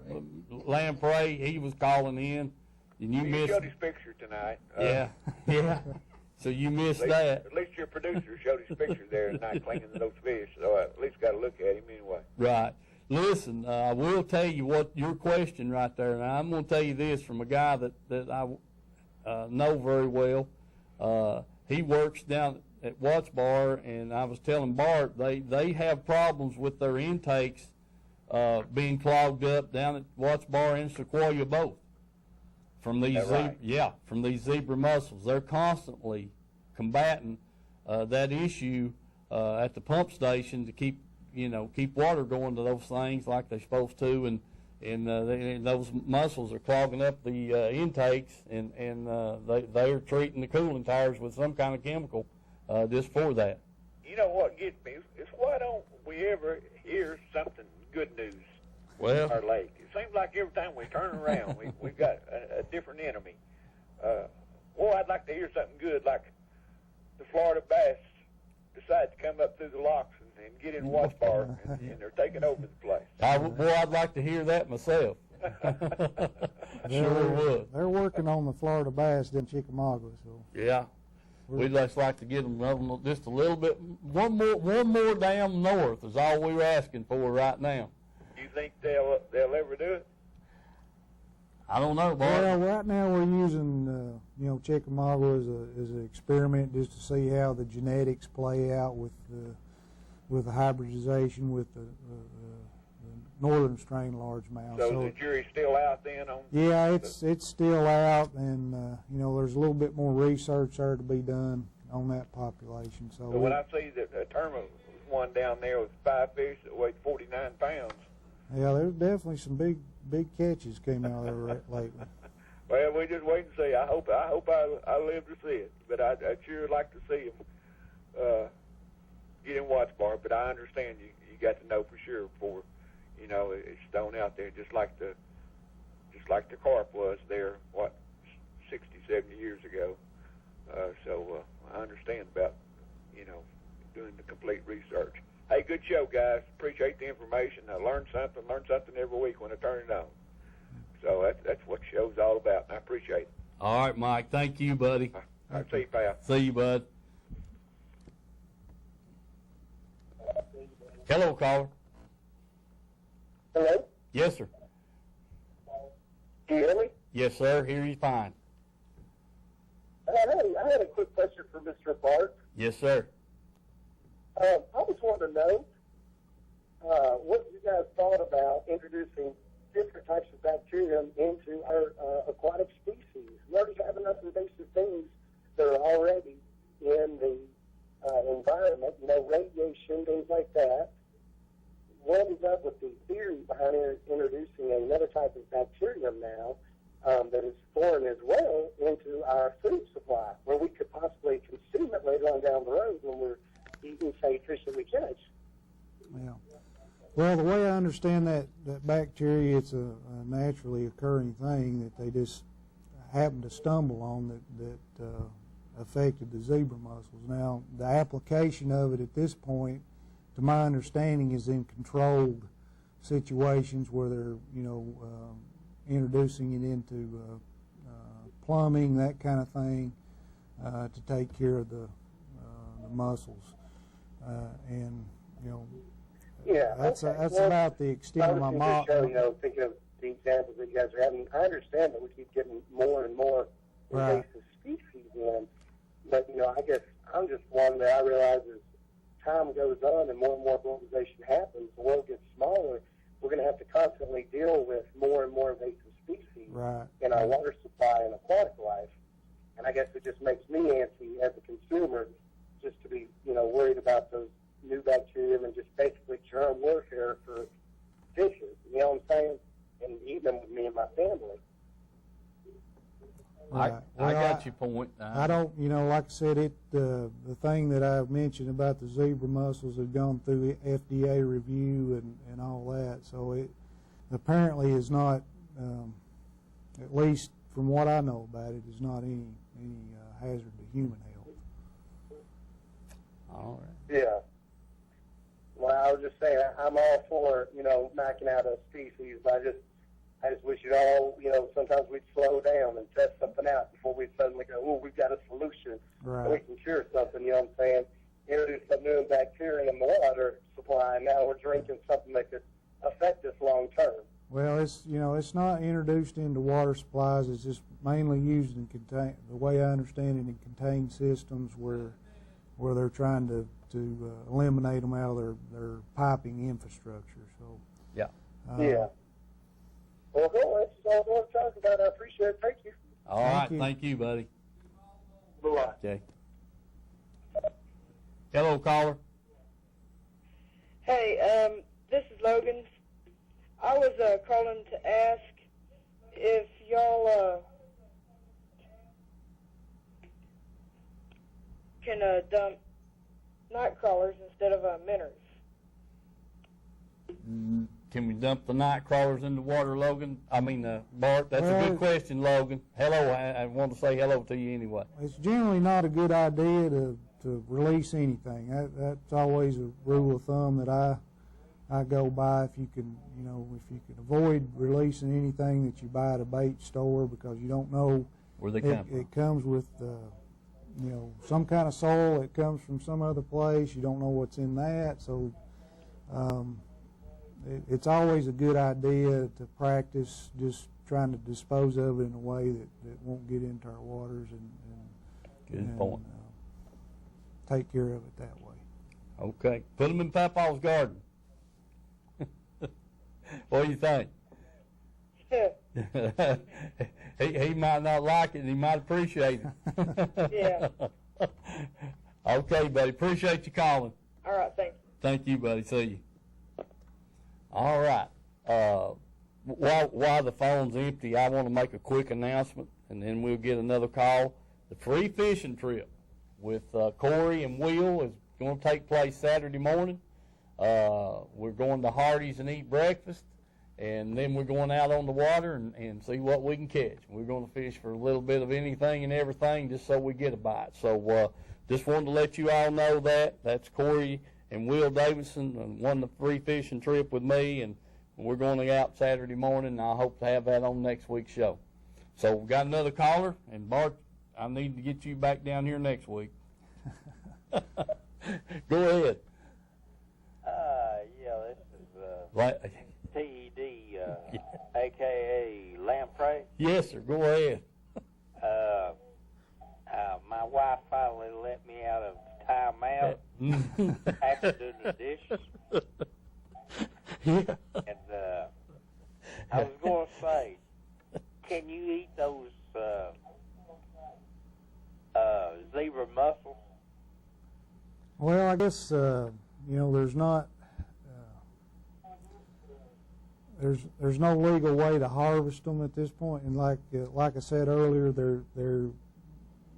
Lamprey, he was calling in, and you missed. Showed his picture tonight. Yeah. So you missed that. At least your producer showed his picture there tonight cleaning those fish, so I at least got to look at him anyway. Right. Listen, I will tell you what your question right there, and I'm going to tell you this from a guy that I know very well. He works down at Watch Bar, and I was telling Bart they have problems with their intakes being clogged up down at Watch Bar and Sequoia both from these from these zebra mussels. They're constantly combating that issue at the pump station to keep water going to those things like they're supposed to, and those mussels are clogging up the intakes, and they are treating the cooling towers with some kind of chemical just for that. You know what gets me is why don't we ever hear something good news in our lake? It seems like every time we turn around, we've got a different enemy. I'd like to hear something good, like the Florida bass decide to come up through the locks and get in Watch Bar, and they're taking over the place. I'd like to hear that myself. Sure would. They're working on the Florida bass in Chickamauga, so. Yeah. We'd just like to get them just a little bit, one more down north is all we're asking for right now. Do you think they'll ever do it? I don't know, Bart. Well, right now we're using, Chickamauga as an experiment just to see how the genetics play out with the hybridization with the northern strain largemouth. So the jury's still out then on? Yeah, it's still out, and there's a little bit more research there to be done on that population. So when I see that a tournament was one down there with 5 fish that weighed 49 pounds. Yeah, there's definitely some big catches came out of there lately. Well, we just wait and see. I hope I live to see it, but I'd sure like to see him get in watch bar. But I understand you got to know for sure before it's thrown out there, just like the carp was there 60, 70 years ago. So I understand about doing the complete research. Hey, good show, guys. Appreciate the information. I learn something every week when I turn it on. So that's what the show's all about, and I appreciate it. All right, Mike. Thank you, buddy. I'll see you, pal. See you, bud. Hello, caller. Hello? Yes, sir. Do you hear me? Yes, sir. Hear you fine. Hey, I had a quick question for Mr. Bart. Yes, sir. I just wanted to know what you guys thought about introducing different types of bacteria into our aquatic species. We already have enough invasive things that are already in the environment, radiation, things like that. What is up with the theory behind introducing another type of bacterium now that is foreign as well into our food supply, where we could possibly consume it later on down the road when we're eating, say, fish that we catch? Yeah. Well, the way I understand that bacteria, it's a naturally occurring thing that they just happened to stumble on that affected the zebra mussels. Now, the application of it at this point, to my understanding, is in controlled situations where they're, introducing it into plumbing, that kind of thing, to take care of the mussels. Yeah, that's well, about the extent of my knowledge. Thinking of the examples that you guys are having, I understand that we keep getting more and more invasive species in, but I guess I'm just one that I realize as time goes on and more globalization happens, the world gets smaller. We're going to have to constantly deal with more and more invasive species in our water supply and aquatic life, and I guess it just makes me antsy as a consumer just to be worried about those new bacteria and just basically germ warfare for fishes, you know what I'm saying, and eating them with me and my family. I got your point. I don't, like I said, the thing that I mentioned about the zebra mussels have gone through FDA review and all that, so it apparently is not, at least from what I know about it, is not any hazard to human health. All right. Yeah. Well, I was just saying, I'm all for, knocking out a species, but I just wish it all, sometimes we'd slow down and test something out before we suddenly go, oh, we've got a solution. Right. We can cure something, you know what I'm saying? Introduce some new bacteria in the water supply, and now we're drinking something that could affect us long term. Well, it's not introduced into water supplies. It's just mainly used in the way I understand it, in contained systems where they're trying to eliminate them out of their piping infrastructure. So yeah. Yeah. Well, cool. That's all I want to talk about. I appreciate it. Thank you. All right. Thank you, buddy. Bye-bye. Okay. Hello, caller. Hey, this is Logan. I was calling to ask if y'all can dump night crawlers instead of minnows. Can we dump the night crawlers in the water, Logan? Bart, that's a good question, Logan. Hello, I want to say hello to you anyway. It's generally not a good idea to release anything. That's always a rule of thumb that I go by. If you can avoid releasing anything that you buy at a bait store, because you don't know where they come from. It comes with some kind of soil. It comes from some other place. You don't know what's in that, so. It's always a good idea to practice just trying to dispose of it in a way that won't get into our waters and point. Take care of it that way. Okay. Put them in Papa's garden. What do you think? he might not like it, and he might appreciate it. Yeah. Okay, buddy. Appreciate you calling. All right, thank you. Thank you, buddy. See you. All right. While the phone's empty, I want to make a quick announcement, and then we'll get another call. The free fishing trip with Corey and Will is going to take place Saturday morning. We're going to Hardee's and eat breakfast, and then we're going out on the water and see what we can catch. We're going to fish for a little bit of anything and everything just so we get a bite. So just wanted to let you all know that. That's Corey and Will Davidson won the free fishing trip with me, and we're going to go out Saturday morning, and I hope to have that on next week's show. So we've got another caller, and Bart, I need to get you back down here next week. Go ahead. Yeah, this is TED, a.k.a. Lamprey. Yes, sir. Go ahead. My wife finally let me out of timeout after doing the dishes. Yeah. And I was going to say, can you eat those zebra mussels? Well, I guess there's not there's no legal way to harvest them at this point, and like I said earlier, they're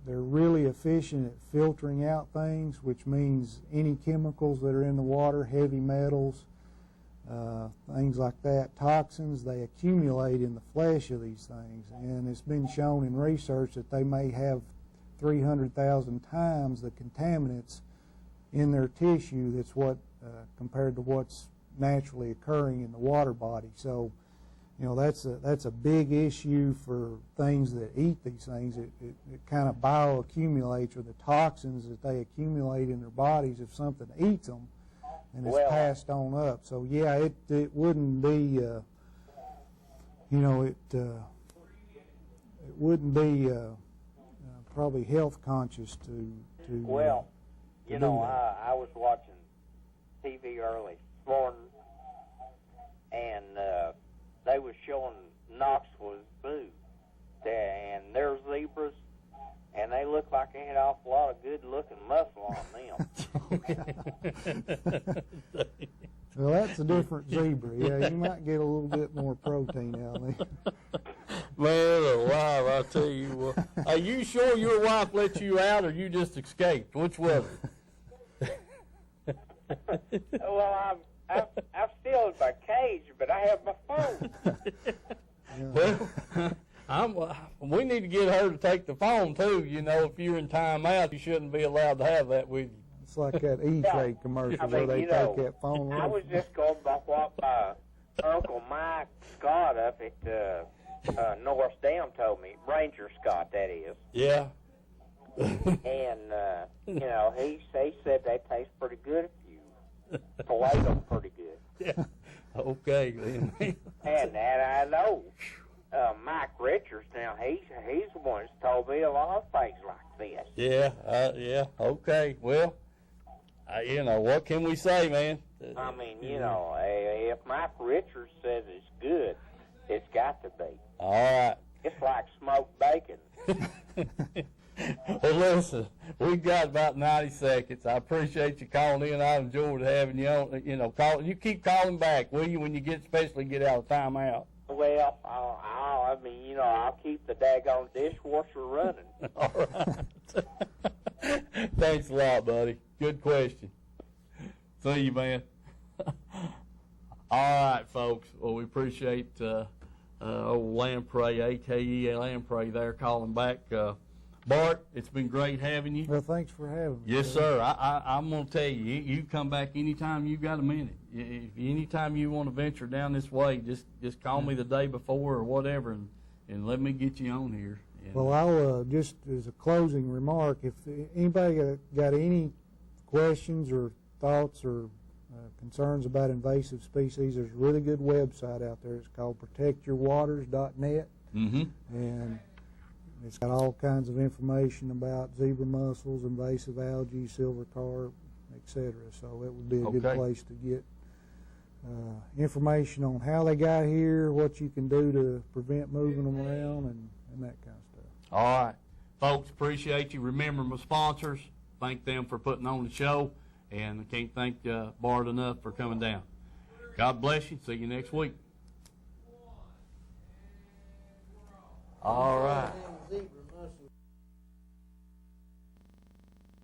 really efficient at filtering out things, which means any chemicals that are in the water, heavy metals, things like that, toxins, they accumulate in the flesh of these things, and it's been shown in research that they may have 300,000 times the contaminants in their tissue that's compared to what's naturally occurring in the water body. So, that's a big issue for things that eat these things. It kind of bioaccumulates, or the toxins that they accumulate in their bodies if something eats them, and it's passed on up. So yeah, it wouldn't be it wouldn't be probably health conscious to Well, I was watching TV early this morning, and they were showing Knoxville Zoo, and their zebras, and they looked like they had an awful lot of good-looking muscle on them. Well, that's a different zebra. Yeah, you might get a little bit more protein out of it. Man alive, I tell you what. Are you sure your wife let you out, or you just escaped? Which was it? Well, I'm still in my cage, but I have my phone. Well, we need to get her to take the phone, too. If you're in timeout, you shouldn't be allowed to have that with you. It's like that E-Trade commercial where they take that phone. I was just going by what my Uncle Mike Scott up at North Dam told me. Ranger Scott, that is. Yeah. And, he said they taste pretty good if you fillet them pretty good. Yeah. Okay, then. And that I know. Mike Richards, now, he's the one that's told me a lot of things like this. Yeah, okay. Well, what can we say, man? I mean, if Mike Richards says it's good, it's got to be. All right. It's like smoked bacon. Well, listen, we've got about 90 seconds. I appreciate you calling in. I enjoyed having you on. You keep calling back, will you, when you especially get out of timeout? Well, I'll keep the daggone dishwasher running. All right. Thanks a lot, buddy. Good question. See you, man. All right, folks. Well, we appreciate old Lamprey, A.K.E. Lamprey there, calling back. Bart, it's been great having you. Well, thanks for having me. Yes, sir. I'm going to tell you, you come back anytime you've got a minute. Anytime you want to venture down this way, just call me the day before or whatever, and let me get you on here. Well, I'll just as a closing remark, if anybody got any questions or thoughts or concerns about invasive species, there's a really good website out there. It's called protectyourwaters.net, and it's got all kinds of information about zebra mussels, invasive algae, silver carp, etc. So it would be a good place to get information on how they got here, what you can do to prevent moving them around, and that kind of stuff. All right. Folks, appreciate you. Remember my sponsors. Thank them for putting on the show. And I can't thank Bart enough for coming down. God bless you. See you next week. All right.